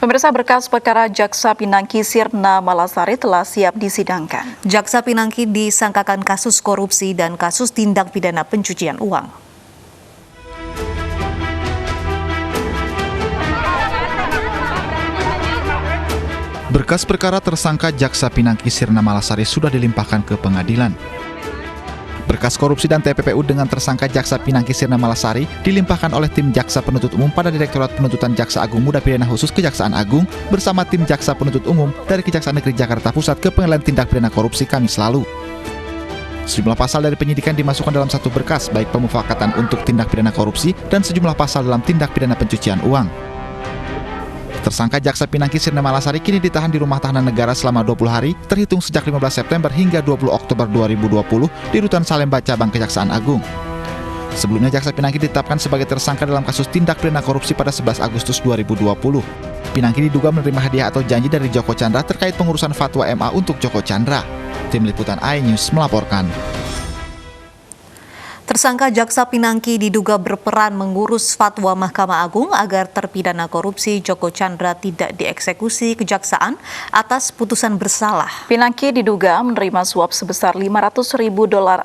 Pemirsa, berkas perkara Jaksa Pinangki Sirna Malasari telah siap disidangkan. Jaksa Pinangki disangkakan kasus korupsi dan kasus tindak pidana pencucian uang. Berkas perkara tersangka Jaksa Pinangki Sirna Malasari sudah dilimpahkan ke pengadilan. Berkas korupsi dan TPPU dengan tersangka Jaksa Pinangki Sirna Malasari dilimpahkan oleh tim Jaksa Penuntut Umum pada Direktorat Penuntutan Jaksa Agung Muda Pidana Khusus Kejaksaan Agung bersama tim Jaksa Penuntut Umum dari Kejaksaan Negeri Jakarta Pusat ke Pengadilan Tindak Pidana Korupsi Kamis lalu. Sejumlah pasal dari penyidikan dimasukkan dalam satu berkas, baik pemufakatan untuk tindak pidana korupsi dan sejumlah pasal dalam tindak pidana pencucian uang. Tersangka Jaksa Pinangki Sirna Malasari kini ditahan di rumah tahanan negara selama 20 hari, terhitung sejak 15 September hingga 20 Oktober 2020 di Rutan Salemba Cabang Kejaksaan Agung. Sebelumnya Jaksa Pinangki ditetapkan sebagai tersangka dalam kasus tindak pidana korupsi pada 11 Agustus 2020. Pinangki diduga menerima hadiah atau janji dari Joko Chandra terkait pengurusan fatwa MA untuk Joko Chandra. Tim Liputan iNews melaporkan. Tersangka Jaksa Pinangki diduga berperan mengurus fatwa Mahkamah Agung agar terpidana korupsi Joko Chandra tidak dieksekusi kejaksaan atas putusan bersalah. Pinangki diduga menerima suap sebesar $500.000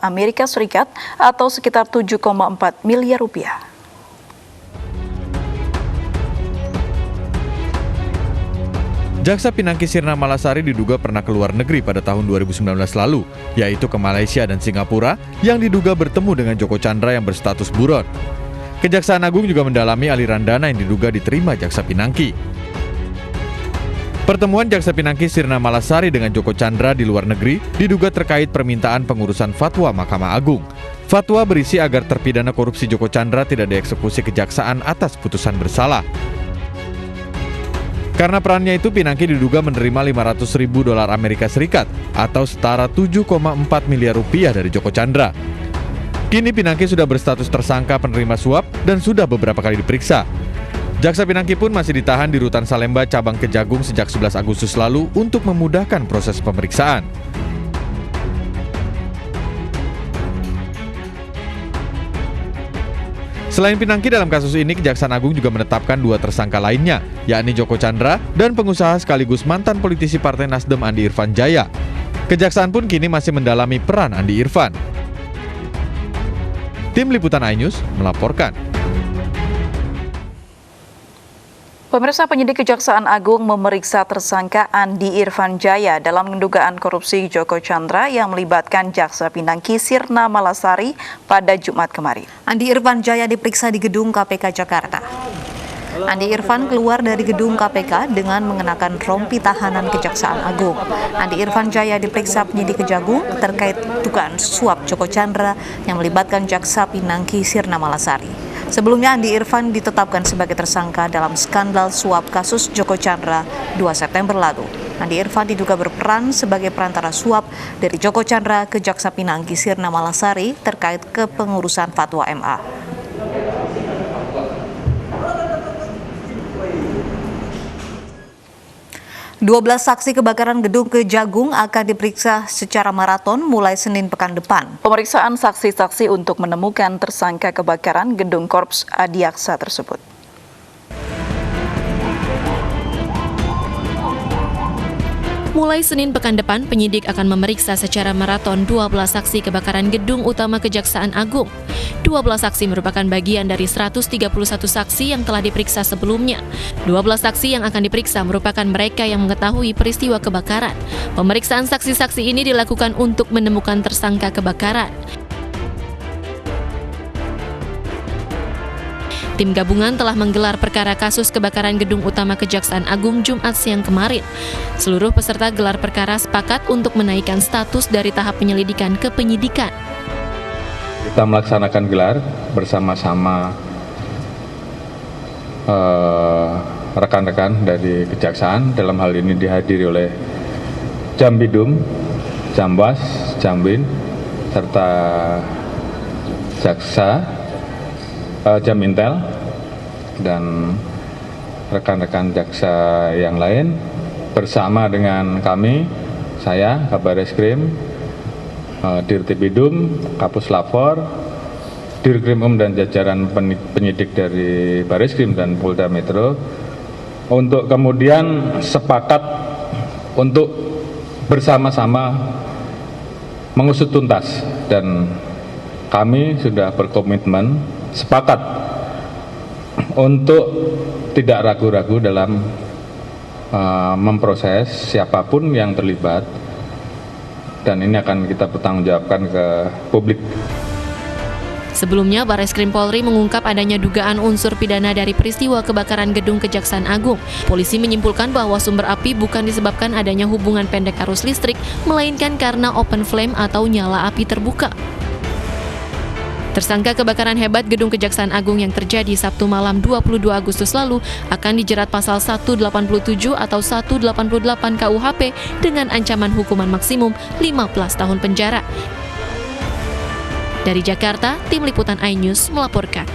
Amerika Serikat atau sekitar 7,4 miliar rupiah. Jaksa Pinangki Sirna Malasari diduga pernah ke luar negeri pada tahun 2019 lalu, yaitu ke Malaysia dan Singapura, yang diduga bertemu dengan Joko Chandra yang berstatus buron. Kejaksaan Agung juga mendalami aliran dana yang diduga diterima Jaksa Pinangki. Pertemuan Jaksa Pinangki Sirna Malasari dengan Joko Chandra di luar negeri diduga terkait permintaan pengurusan fatwa Mahkamah Agung. Fatwa berisi agar terpidana korupsi Joko Chandra tidak dieksekusi kejaksaan atas putusan bersalah. Karena perannya itu, Pinangki diduga menerima $500.000 Amerika Serikat atau setara 7,4 miliar rupiah dari Joko Chandra. Kini Pinangki sudah berstatus tersangka penerima suap dan sudah beberapa kali diperiksa. Jaksa Pinangki pun masih ditahan di Rutan Salemba Cabang Kejagung sejak 11 Agustus lalu untuk memudahkan proses pemeriksaan. Selain Pinangki, dalam kasus ini Kejaksaan Agung juga menetapkan 2 tersangka lainnya, yakni Joko Chandra dan pengusaha sekaligus mantan politisi Partai Nasdem Andi Irfan Jaya. Kejaksaan pun kini masih mendalami peran Andi Irfan. Tim Liputan iNews melaporkan. Pemirsa, penyidik Kejaksaan Agung memeriksa tersangka Andi Irfan Jaya dalam dugaan korupsi Joko Chandra yang melibatkan Jaksa Pinangki Sirna Malasari pada Jumat kemarin. Andi Irfan Jaya diperiksa di gedung KPK Jakarta. Andi Irfan keluar dari gedung KPK dengan mengenakan rompi tahanan Kejaksaan Agung. Andi Irfan Jaya diperiksa penyidik Kejagung terkait dugaan suap Joko Chandra yang melibatkan Jaksa Pinangki Sirna Malasari. Sebelumnya Andi Irfan ditetapkan sebagai tersangka dalam skandal suap kasus Joko Chandra 2 September lalu. Andi Irfan diduga berperan sebagai perantara suap dari Joko Chandra ke Jaksa Pinangki Sirna Malasari terkait kepengurusan fatwa MA. Dua 12 saksi kebakaran gedung Kejagung akan diperiksa secara maraton mulai Senin pekan depan. Pemeriksaan saksi-saksi untuk menemukan tersangka kebakaran gedung Korps Adiaksa tersebut. Mulai Senin pekan depan, penyidik akan memeriksa secara maraton 12 saksi kebakaran gedung utama Kejaksaan Agung. 12 saksi merupakan bagian dari 131 saksi yang telah diperiksa sebelumnya. 12 saksi yang akan diperiksa merupakan mereka yang mengetahui peristiwa kebakaran. Pemeriksaan saksi-saksi ini dilakukan untuk menemukan tersangka kebakaran. Tim gabungan telah menggelar perkara kasus kebakaran gedung utama Kejaksaan Agung Jumat siang kemarin. Seluruh peserta gelar perkara sepakat untuk menaikkan status dari tahap penyelidikan ke penyidikan. Kita melaksanakan gelar bersama-sama rekan-rekan dari Kejaksaan, dalam hal ini dihadiri oleh Jambidum, Jambas, Jambin, serta Jaksa, Jamintel, dan rekan-rekan jaksa yang lain bersama dengan kami, saya, Kabareskrim, Dirtipidum, Kapus Lapor, Dirkrimum dan jajaran penyidik dari Bareskrim dan Polda Metro untuk kemudian sepakat untuk bersama-sama mengusut tuntas, dan kami sudah berkomitmen sepakat untuk tidak ragu-ragu dalam memproses siapapun yang terlibat, dan ini akan kita pertanggungjawabkan ke publik. Sebelumnya, Barreskrim Polri mengungkap adanya dugaan unsur pidana dari peristiwa kebakaran gedung Kejaksaan Agung. Polisi menyimpulkan bahwa sumber api bukan disebabkan adanya hubungan pendek arus listrik, melainkan karena open flame atau nyala api terbuka. Tersangka kebakaran hebat gedung Kejaksaan Agung yang terjadi Sabtu malam 22 Agustus lalu akan dijerat pasal 187 atau 188 KUHP dengan ancaman hukuman maksimum 15 tahun penjara. Dari Jakarta, Tim Liputan iNews melaporkan.